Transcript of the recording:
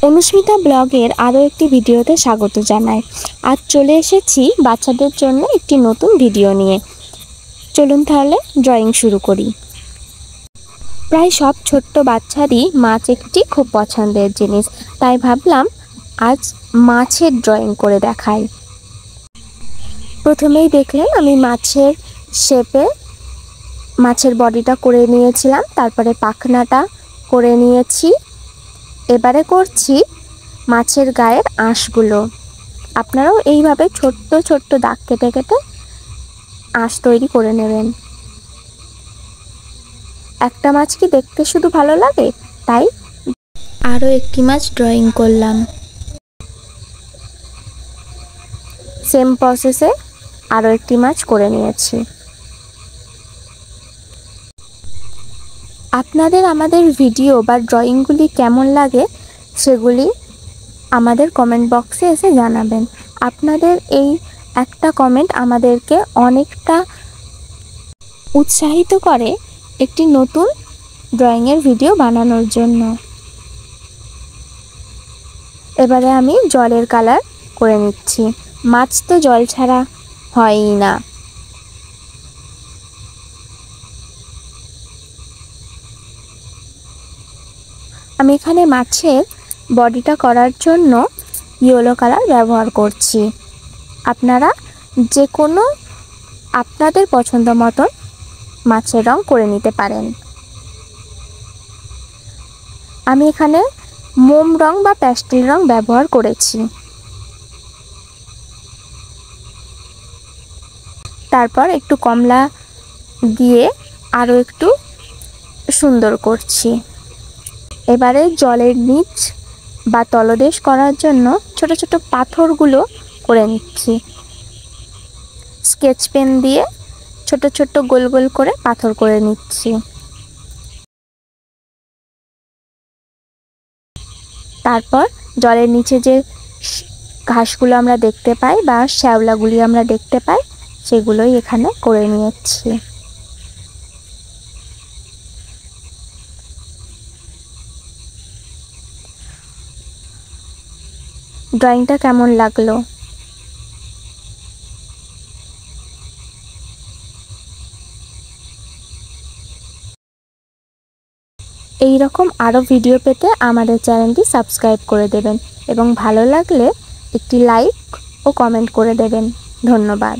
অনুস্মিতা ব্লগের আরও একটি ভিডিওতে স্বাগত জানাই। আজ চলে এসেছি বাচ্চাদের জন্য একটি নতুন ভিডিও নিয়ে। চলুন তাহলে ড্রয়িং শুরু করি। প্রায় সব ছোট্ট বাচ্চারই মাছ একটি খুব পছন্দের জিনিস, তাই ভাবলাম আজ মাছের ড্রয়িং করে দেখাই। প্রথমেই দেখলেন আমি মাছের শেপে মাছের বডিটা করে নিয়েছিলাম, তারপরে পাখনাটা করে নিয়েছি। এবারে করছি মাছের গায়ের আঁশগুলো। আপনারাও এইভাবে ছোট্ট ছোট্ট দাগ কেটে কেটে আঁশ তৈরি করে নেবেন। একটা মাছ কি দেখতে শুধু ভালো লাগে, তাই আরও একটি মাছ ড্রয়িং করলাম। সেম প্রসেসে আরও একটি মাছ করে নিয়েছি। আপনাদের আমাদের ভিডিও বা ড্রয়িংগুলি কেমন লাগে সেগুলি আমাদের কমেন্ট বক্সে এসে জানাবেন। আপনাদের এই একটা কমেন্ট আমাদেরকে অনেকটা উৎসাহিত করে একটি নতুন ড্রয়িংয়ের ভিডিও বানানোর জন্য। এবারে আমি জলের কালার করে নিচ্ছি। মাছ তো জল ছাড়া হয়ই না। আমি এখানে মাছের বডিটা করার জন্য ইয়েলো কালার ব্যবহার করছি। আপনারা যে কোনো আপনাদের পছন্দ মতন মাছের রং করে নিতে পারেন। আমি এখানে মোম রং বা প্যাস্টেল রং ব্যবহার করেছি। তারপর একটু কমলা দিয়ে আরও একটু সুন্দর করছি। এবারে জলের নিচ বা তলদেশ করার জন্য ছোট ছোট পাথরগুলো করে নিচ্ছি। স্কেচ পেন দিয়ে ছোট ছোট গোল গোল করে পাথর করে নিচ্ছি। তারপর জলের নিচে যে ঘাসগুলো আমরা দেখতে পাই বা শ্যাওলাগুলি আমরা দেখতে পাই, সেগুলোই এখানে করে নিয়েছি। ড্রয়িংটা কেমন লাগলো? এই রকম আরও ভিডিও পেতে আমাদের চ্যানেলটি সাবস্ক্রাইব করে দেবেন এবং ভালো লাগলে একটি লাইক ও কমেন্ট করে দেবেন। ধন্যবাদ।